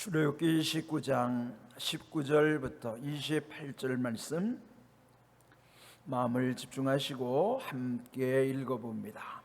출애굽기 19장 19절부터 28절 말씀 마음을 집중하시고 함께 읽어봅니다.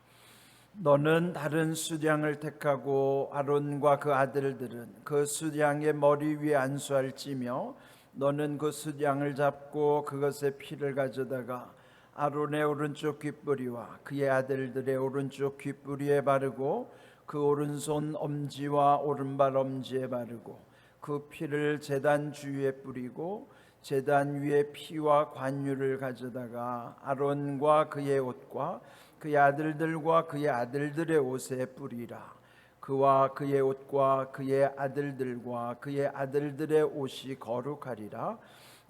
너는 다른 수량을 택하고 아론과 그 아들들은 그 수량의 머리 위에 안수할지며 너는 그 수량을 잡고 그것의 피를 가져다가 아론의 오른쪽 귓뿌리와 그의 아들들의 오른쪽 귓뿌리에 바르고 그 오른손 엄지와 오른발 엄지에 바르고 그 피를 제단 주위에 뿌리고 제단 위에 피와 관유를 가져다가 아론과 그의 옷과 그의 아들들과 그의 아들들의 옷에 뿌리라. 그와 그의 옷과 그의 아들들과 그의 아들들의 옷이 거룩하리라.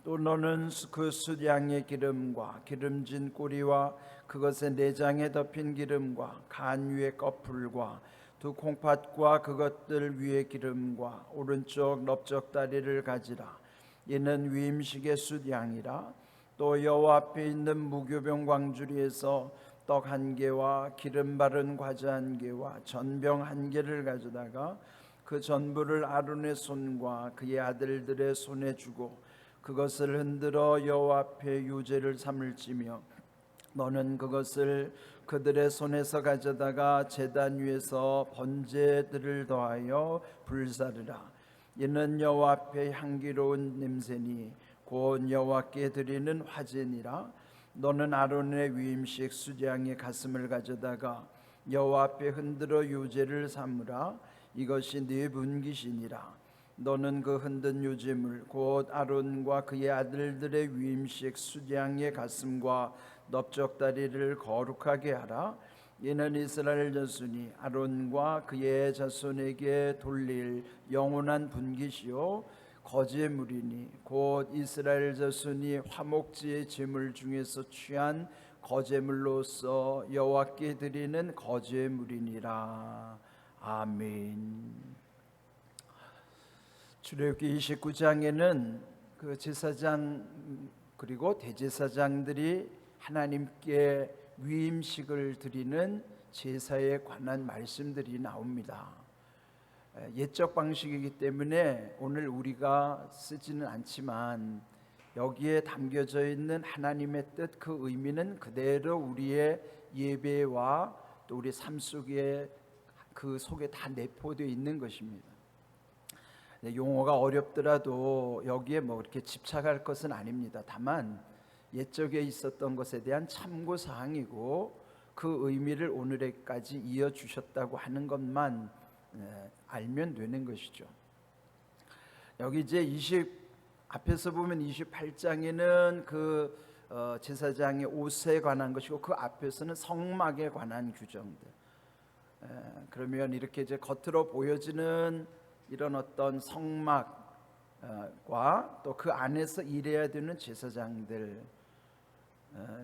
또 너는 그 수량의 기름과 기름진 꼬리와 그것의 내장에 덮인 기름과 간 위의 꺼풀과 두 콩팥과 그것들 위의 기름과 오른쪽 넓적다리를 가지라. 이는 위임식의 수량이라. 또 여호와 앞에 있는 무교병 광주리에서 떡 한 개와 기름 바른 과자 한 개와 전병 한 개를 가져다가 그 전부를 아론의 손과 그의 아들들의 손에 주고 그것을 흔들어 여호와 앞에 유제를 삼을지며 너는 그것을 그들의 손에서 가져다가 제단 위에서 번제들을 더하여 불사르라. 이는 여호와 앞에 향기로운 냄새니 곧 여호와께 드리는 화제니라. 너는 아론의 위임식 수장의 가슴을 가져다가 여호와 앞에 흔들어 유제를 삼으라. 이것이 네 분깃이니라. 너는 그 흔든 유제물 곧 아론과 그의 아들들의 위임식 수장의 가슴과 넓적다리를 거룩하게 하라. 이는 이스라엘 자손이 아론과 그의 자손에게 돌릴 영원한 분깃이요 거제물이니 곧 이스라엘 자손이 화목제의 제물 중에서 취한 거제물로서 여호와께 드리는 거제물이니라. 아멘. 출애굽기 29장에는 그 제사장 그리고 대제사장들이 하나님께 위임식을 드리는 제사에 관한 말씀들이 나옵니다. 옛적 방식이기 때문에 오늘 우리가 쓰지는 않지만 여기에 담겨져 있는 하나님의 뜻, 그 의미는 그대로 우리의 예배와 또 우리 삶 속에 그 속에 다 내포되어 있는 것입니다. 용어가 어렵더라도 여기에 뭐 이렇게 집착할 것은 아닙니다. 다만 옛적에 있었던 것에 대한 참고 사항이고 그 의미를 오늘에까지 이어주셨다고 하는 것만 알면 되는 것이죠. 여기 이제 앞에서 보면 28장에는 그 제사장의 옷에 관한 것이고 그 앞에서는 성막에 관한 규정들. 그러면 이렇게 이제 겉으로 보여지는 이런 어떤 성막과 또 그 안에서 일해야 되는 제사장들,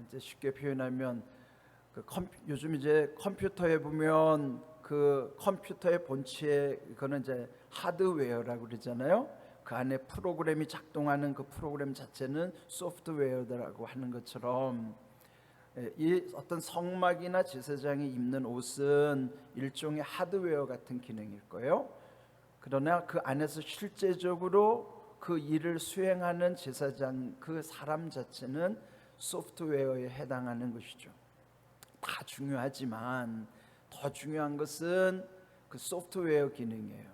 이제 쉽게 표현하면 요즘 이제 컴퓨터에 보면 그 컴퓨터의 본체 그거는 이제 하드웨어라고 그러잖아요. 그 안에 프로그램이 작동하는 그 프로그램 자체는 소프트웨어라고 하는 것처럼 이 어떤 성막이나 제사장이 입는 옷은 일종의 하드웨어 같은 기능일 거예요. 그러나 그 안에서 실제적으로 그 일을 수행하는 제사장 그 사람 자체는 소프트웨어에 해당하는 것이죠. 다 중요하지만 더 중요한 것은 그 소프트웨어 기능이에요.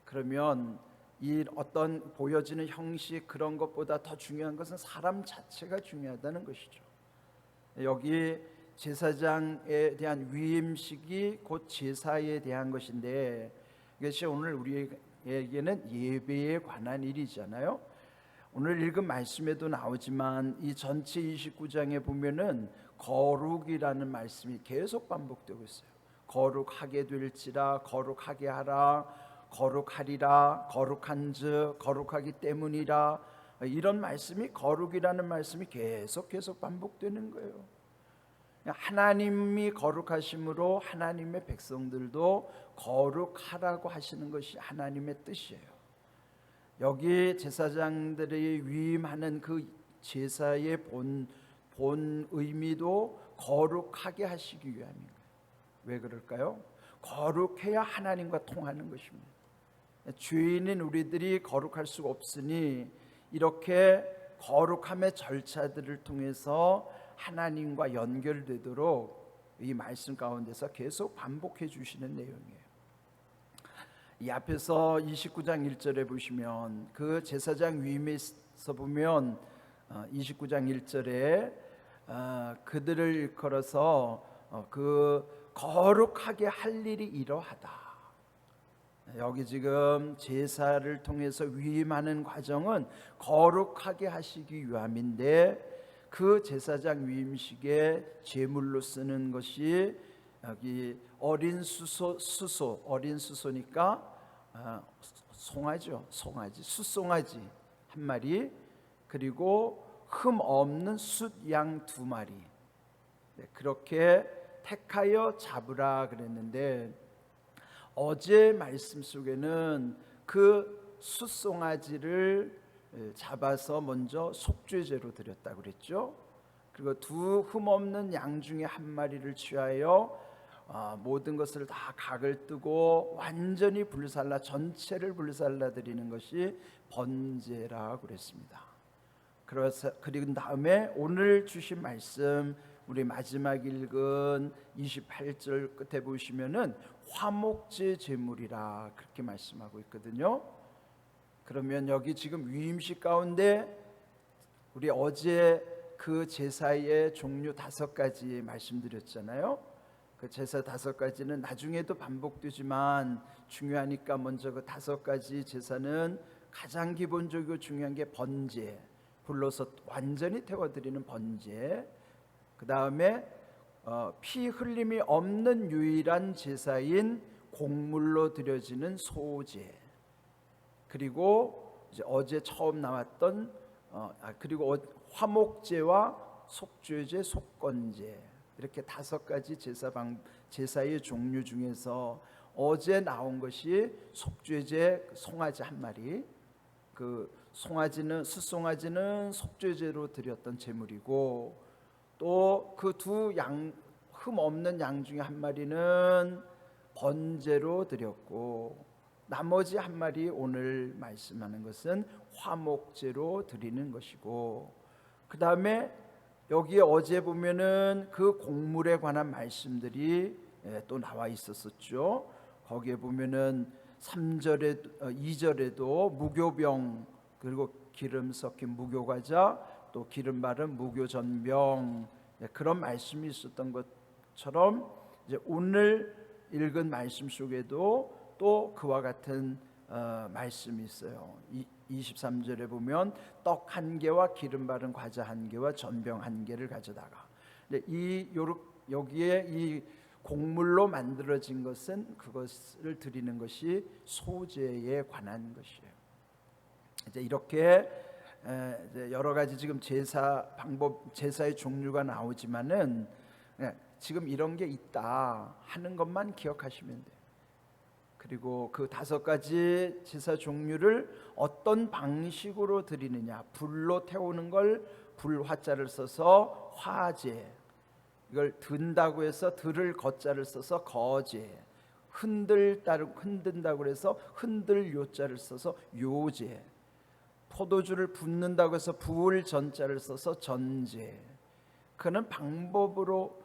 그러면 이 어떤 보여지는 형식 그런 것보다 더 중요한 것은 사람 자체가 중요하다는 것이죠. 여기 제사장에 대한 위임식이 곧 제사에 대한 것인데 이것이 오늘 우리에게는 예배에 관한 일이잖아요. 오늘 읽은 말씀에도 나오지만 이 전체 29장에 보면은 거룩이라는 말씀이 계속 반복되고 있어요. 거룩하게 될지라, 거룩하게 하라, 거룩하리라, 거룩한즉, 거룩하기 때문이라, 이런 말씀이 거룩이라는 말씀이 계속 반복되는 거예요. 하나님이 거룩하심으로 하나님의 백성들도 거룩하라고 하시는 것이 하나님의 뜻이에요. 여기 제사장들이 위임하는 그 제사의 본 의미도 거룩하게 하시기 위함인 거예요. 왜 그럴까요? 거룩해야 하나님과 통하는 것입니다. 죄인인 우리들이 거룩할 수가 없으니 이렇게 거룩함의 절차들을 통해서 하나님과 연결되도록 이 말씀 가운데서 계속 반복해 주시는 내용이에요. 이 앞에서 29장 1절에 보시면 그 제사장 위임에서 보면 29장 1절에 그들을 일컬어서 그 거룩하게 할 일이 이러하다. 여기 지금 제사를 통해서 위임하는 과정은 거룩하게 하시기 위함인데 그 제사장 위임식에 제물로 쓰는 것이 여기 어린 수소 어린 수소니까 송아지요. 송아지, 숫송아지 한 마리, 그리고 흠 없는 숫양 2마리. 그렇게 택하여 잡으라 그랬는데 어제 말씀 속에는 그 숫송아지를 잡아서 먼저 속죄제로 드렸다고 그랬죠. 그리고 두 흠없는 양 중에 한 마리를 취하여 모든 것을 다 각을 뜨고 완전히 불살라 전체를 불살라 드리는 것이 번제라고 그랬습니다. 그리고 다음에 오늘 주신 말씀 우리 마지막 읽은 28절 끝에 보시면은 화목제 제물이라 그렇게 말씀하고 있거든요. 그러면 여기 지금 위임식 가운데 우리 어제 그 제사의 종류 5가지 말씀드렸잖아요. 그 제사 5가지는 나중에도 반복되지만 중요하니까 먼저 그 5가지 제사는 가장 기본적이고 중요한 게 번제, 불러서 완전히 태워드리는 번제, 그 다음에 피 흘림이 없는 유일한 제사인 곡물로 드려지는 소제, 그리고 이제 어제 처음 나왔던 그리고 화목제와 속죄제, 속건제, 이렇게 5가지 제사의 종류 중에서 어제 나온 것이 속죄제 송아지 한 마리. 그 송아지는 숫송아지는 속죄제로 드렸던 제물이고, 또 그 두 양 흠 없는 양 중에 한 마리는 번제로 드렸고, 나머지 한 마리 오늘 말씀하는 것은 화목제로 드리는 것이고, 그 다음에 여기에 어제 보면은 그 곡물에 관한 말씀들이 또 나와 있었었죠. 거기에 보면은 3절에 2절에도 무교병, 그리고 기름 섞인 무교과자, 또 기름 바른 무교전병, 그런 말씀이 있었던 것처럼 이제 오늘 읽은 말씀 속에도 또 그와 같은 말씀이 있어요. 23절에 보면 떡 1개와 기름 바른 과자 1개와 전병 1개를 가져다가, 여기에 이 곡물로 만들어진 것은 그것을 드리는 것이 소제에 관한 것이에요. 이제 이렇게 여러 가지 지금 제사 방법, 제사의 종류가 나오지만은 지금 이런 게 있다 하는 것만 기억하시면 돼요. 그리고 그 5가지 제사 종류를 어떤 방식으로 드리느냐, 불로 태우는 걸 불화자를 써서 화제, 이걸 든다고 해서 들을 거자를 써서 거제, 흔든다고 해서 흔들 요자를 써서 요제, 포도주를 붓는다고 해서 부을 전자를 써서 전제. 그는 방법으로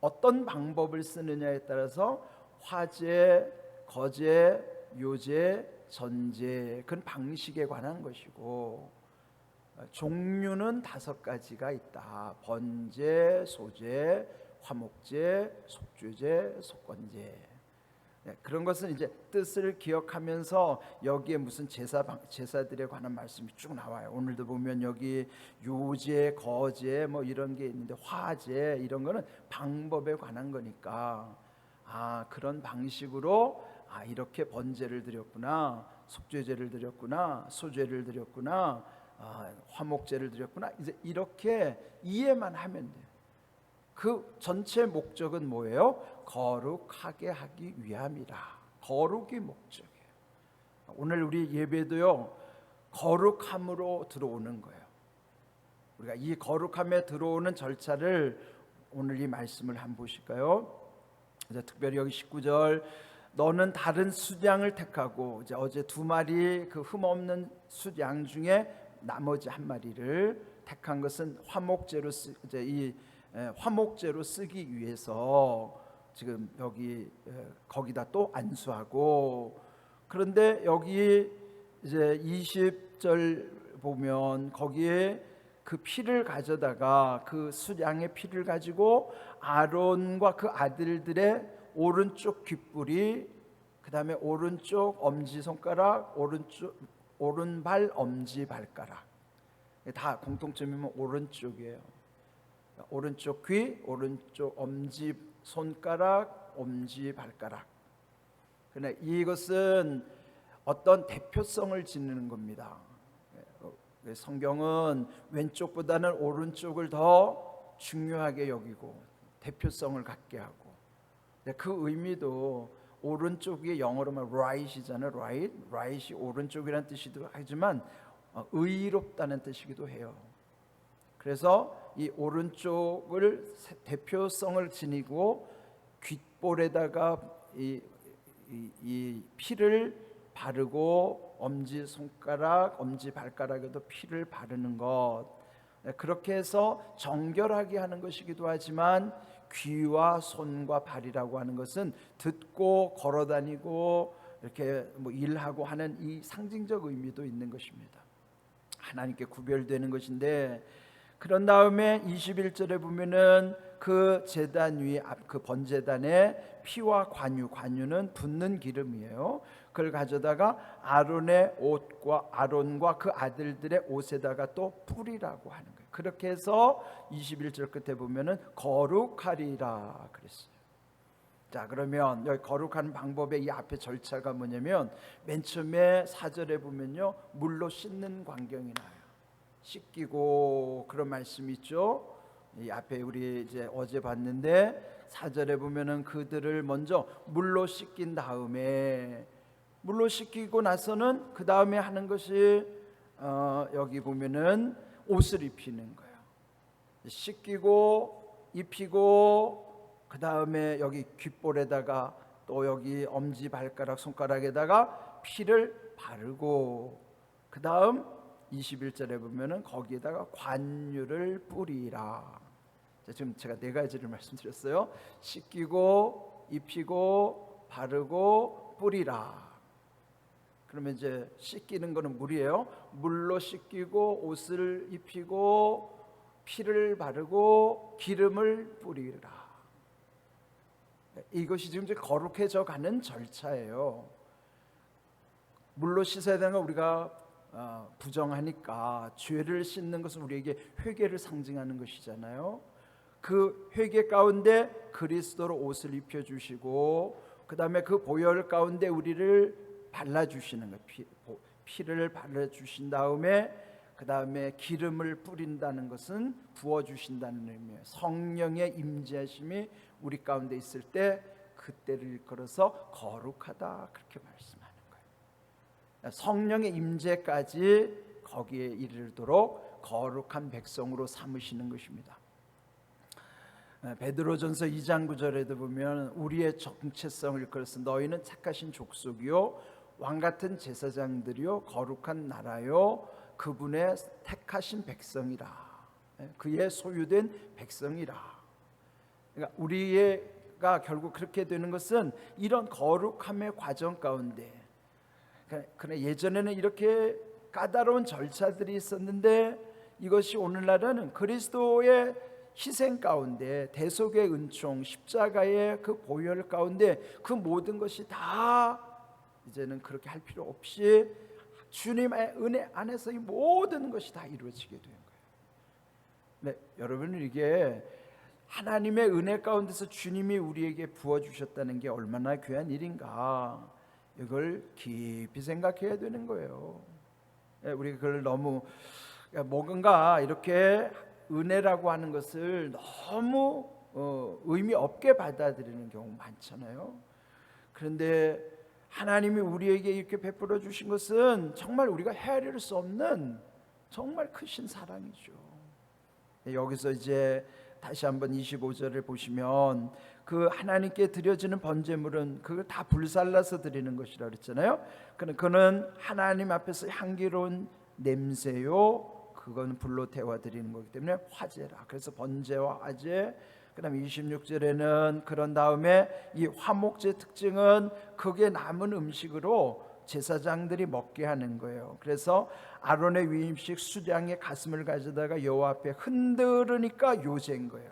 어떤 방법을 쓰느냐에 따라서 화제, 거제, 요제, 전제, 그건 방식에 관한 것이고, 종류는 5가지가 있다. 번제, 소제, 화목제, 속죄제, 속건제. 그런 것은 이제 뜻을 기억하면서 여기에 무슨 제사들에 관한 말씀이 쭉 나와요. 오늘도 보면 여기 요제, 거제 뭐 이런 게 있는데, 화제 이런 거는 방법에 관한 거니까 그런 방식으로 이렇게 번제를 드렸구나, 속죄제를 드렸구나, 소제를 드렸구나, 화목제를 드렸구나, 이제 이렇게 이해만 하면 돼요. 그 전체 목적은 뭐예요? 거룩하게 하기 위함이라. 거룩이 목적이에요. 오늘 우리 예배도요, 거룩함으로 들어오는 거예요. 우리가 이 거룩함에 들어오는 절차를 오늘 이 말씀을 한번 보실까요? 특별히 여기 19절 너는 다른 숫양을 택하고 이제 어제 2마리 그 흠없는 숫양 중에 나머지 1마리를 택한 것은 화목제로 이제 이 화목제로 쓰기 위해서 지금 여기 거기다 또 안수하고, 그런데 여기 이제 20절 보면 거기에 그 피를 가져다가 그 숫양의 피를 가지고 아론과 그 아들들의 오른쪽 귓불이, 그 다음에 오른쪽 엄지손가락, 오른발 엄지발가락, 다 공통점이면 오른쪽이에요. 오른쪽 귀, 오른쪽 엄지손가락, 엄지발가락. 그러나 이것은 어떤 대표성을 지니는 겁니다. 성경은 왼쪽보다는 오른쪽을 더 중요하게 여기고 대표성을 갖게 하고, 그 의미도 오른쪽이 영어로 말하면 right이잖아요. right이 오른쪽이라는 뜻이기도 하지만 의롭다는 뜻이기도 해요. 그래서 이 오른쪽을 대표성을 지니고 귓볼에다가 이 피를 바르고 엄지손가락, 엄지발가락에도 피를 바르는 것, 그렇게 해서 정결하게 하는 것이기도 하지만 귀와 손과 발이라고 하는 것은 듣고 걸어다니고 이렇게 뭐 일하고 하는 이 상징적 의미도 있는 것입니다. 하나님께 구별되는 것인데, 그런 다음에 21절에 보면은 그 제단 위에 그 번제단에 피와 관유는 붓는 기름이에요. 그걸 가져다가 아론의 옷과 아론과 그 아들들의 옷에다가 또 뿌리라고 하는 거예요. 그렇게 해서 21절 끝에 보면은 거룩하리라 그랬어요. 자, 그러면 여기 거룩한 방법의 이 앞에 절차가 뭐냐면, 맨 처음에 4절에 보면요, 물로 씻는 광경이 나요. 씻기고 그런 말씀이 있죠. 이 앞에 우리 이제 어제 봤는데 4절에 보면은 그들을 먼저 물로 씻긴 다음에, 물로 씻기고 나서는 그 다음에 하는 것이 여기 보면은 옷을 입히는 거예요. 씻기고 입히고 그 다음에 여기 귓볼에다가 또 여기 엄지 발가락 손가락에다가 피를 바르고, 그 다음 21절에 보면은 거기에다가 관유를 뿌리라. 지금 제가 4가지를 말씀드렸어요. 씻기고 입히고 바르고 뿌리라. 그러면 이제 씻기는 거는 물이에요. 물로 씻기고 옷을 입히고 피를 바르고 기름을 뿌리라. 이것이 지금 이제 거룩해져 가는 절차예요. 물로 씻어야 되는 거 우리가 부정하니까, 죄를 씻는 것은 우리에게 회개를 상징하는 것이잖아요. 그 회개 가운데 그리스도로 옷을 입혀주시고, 그 다음에 그 보혈 가운데 우리를 발라주시는 거예요. 피를 발라주신 다음에 그 다음에 기름을 뿌린다는 것은 부어주신다는 의미예요. 성령의 임재하심이 우리 가운데 있을 때 그때를 일컬어서 거룩하다, 그렇게 말씀하는 거예요. 성령의 임재까지 거기에 이르도록 거룩한 백성으로 삼으시는 것입니다. 베드로전서 2장 9절에도 보면 우리의 정체성을 일컬어서 너희는 착하신 족속이요 왕같은 제사장들이요 거룩한 나라요 그분의 택하신 백성이라, 그의 소유된 백성이라. 그러니까 우리가 결국 그렇게 되는 것은 이런 거룩함의 과정 가운데, 그러나 예전에는 이렇게 까다로운 절차들이 있었는데 이것이 오늘날은 그리스도의 희생 가운데, 대속의 은총, 십자가의 그 보혈 가운데 그 모든 것이 다 이제는 그렇게 할 필요 없이 주님의 은혜 안에서 이 모든 것이 다 이루어지게 된 거예요. 네, 여러분은 이게 하나님의 은혜 가운데서 주님이 우리에게 부어주셨다는 게 얼마나 귀한 일인가, 이걸 깊이 생각해야 되는 거예요. 우리가 그걸 너무 뭔가 이렇게 은혜라고 하는 것을 너무 의미 없게 받아들이는 경우 많잖아요. 그런데 하나님이 우리에게 이렇게 베풀어 주신 것은 정말 우리가 헤아릴 수 없는 정말 크신 사랑이죠. 여기서 이제 다시 한번 25절을 보시면 그 하나님께 드려지는 번제물은 그걸 다 불살라서 드리는 것이라 그랬잖아요. 그는 하나님 앞에서 향기로운 냄새요, 그건 불로 태워 드리는 거기 때문에 화제라. 그래서 번제와 화제. 그다음에 26절에는 그런 다음에 이 화목제 특징은 그게 남은 음식으로 제사장들이 먹게 하는 거예요. 그래서 아론의 위임식 수장의 가슴을 가져다가 여호와 앞에 흔들으니까 요제인 거예요.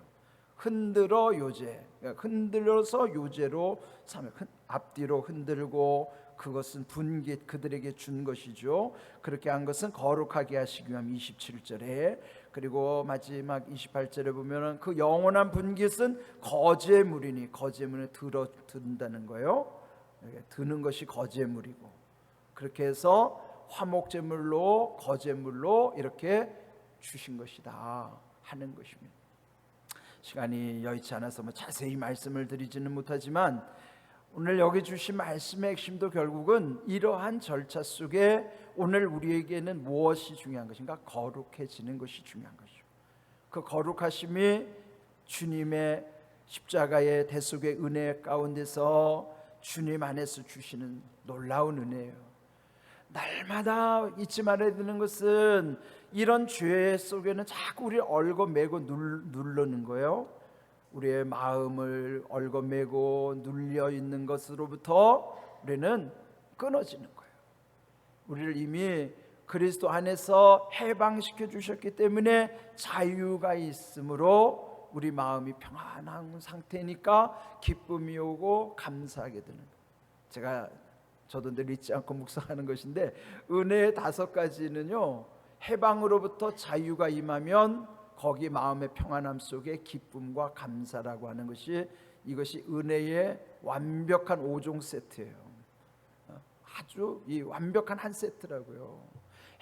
흔들어 요제, 흔들어서 요제로 삼아. 앞뒤로 흔들고 그것은 분기 그들에게 준 것이죠. 그렇게 한 것은 거룩하게 하시기 위함. 27절에. 그리고 마지막 28절에 보면은 그 영원한 분깃은 거제물이니, 거제물에 든다는 거예요. 드는 것이 거제물이고, 그렇게 해서 화목제물로 거제물로 이렇게 주신 것이다 하는 것입니다. 시간이 여의치 않아서 자세히 말씀을 드리지는 못하지만 오늘 여기 주신 말씀의 핵심도 결국은 이러한 절차 속에 오늘 우리에게는 무엇이 중요한 것인가? 거룩해지는 것이 중요한 것이죠. 그 거룩하심이 주님의 십자가의 대속의 은혜 가운데서 주님 안에서 주시는 놀라운 은혜예요. 날마다 잊지 말아야 되는 것은 이런 죄 속에는 자꾸 우리 얽어매고 누르는 거예요. 우리의 마음을 얽어매고 눌려 있는 것으로부터 우리는 끊어지는 거예요. 우리를 이미 그리스도 안에서 해방시켜 주셨기 때문에 자유가 있으므로 우리 마음이 평안한 상태니까 기쁨이 오고 감사하게 되는 거예요. 저도 늘 잊지 않고 묵상하는 것인데, 은혜의 5가지는요, 해방으로부터 자유가 임하면 거기 마음의 평안함 속에 기쁨과 감사라고 하는 것이, 이것이 은혜의 완벽한 5종 세트예요. 아주 이 완벽한 한 세트라고요.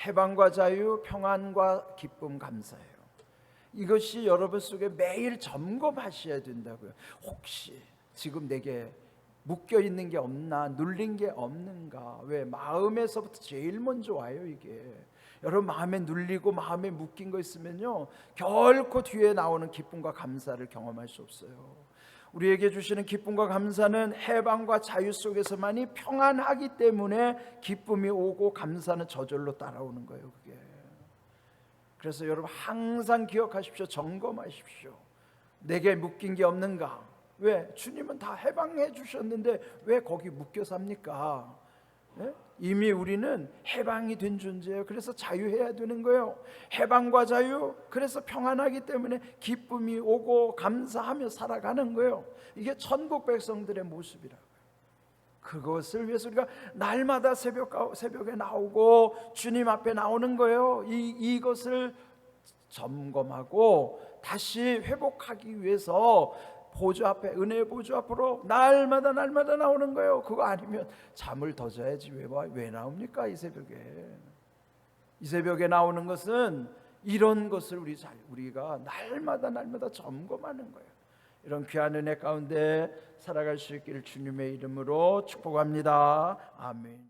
해방과 자유, 평안과 기쁨, 감사예요. 이것이 여러분 속에 매일 점검하셔야 된다고요. 혹시 지금 내게 묶여 있는 게 없나, 눌린 게 없는가? 왜? 마음에서부터 제일 먼저 와요, 이게. 여러분 마음에 눌리고 마음에 묶인 거 있으면요, 결코 뒤에 나오는 기쁨과 감사를 경험할 수 없어요. 우리에게 주시는 기쁨과 감사는 해방과 자유 속에서만이 평안하기 때문에 기쁨이 오고 감사는 저절로 따라오는 거예요, 그게. 그래서 여러분 항상 기억하십시오. 점검하십시오. 내게 묶인 게 없는가? 왜? 주님은 다 해방해 주셨는데 왜 거기 묶여 삽니까? 예? 이미 우리는 해방이 된 존재예요. 그래서 자유해야 되는 거예요. 해방과 자유, 그래서 평안하기 때문에 기쁨이 오고 감사하며 살아가는 거예요. 이게 천국 백성들의 모습이라고요. 그것을 위해서 우리가 날마다 새벽에 나오고 주님 앞에 나오는 거예요. 이것을 점검하고 다시 회복하기 위해서 보좌 앞에, 은혜의 보좌 앞으로 날마다 나오는 거예요. 그거 아니면 잠을 더 자야지 왜 나옵니까? 이 새벽에 나오는 것은 이런 것을 우리가 날마다 점검하는 거예요. 이런 귀한 은혜 가운데 살아갈 수 있기를 주님의 이름으로 축복합니다. 아멘.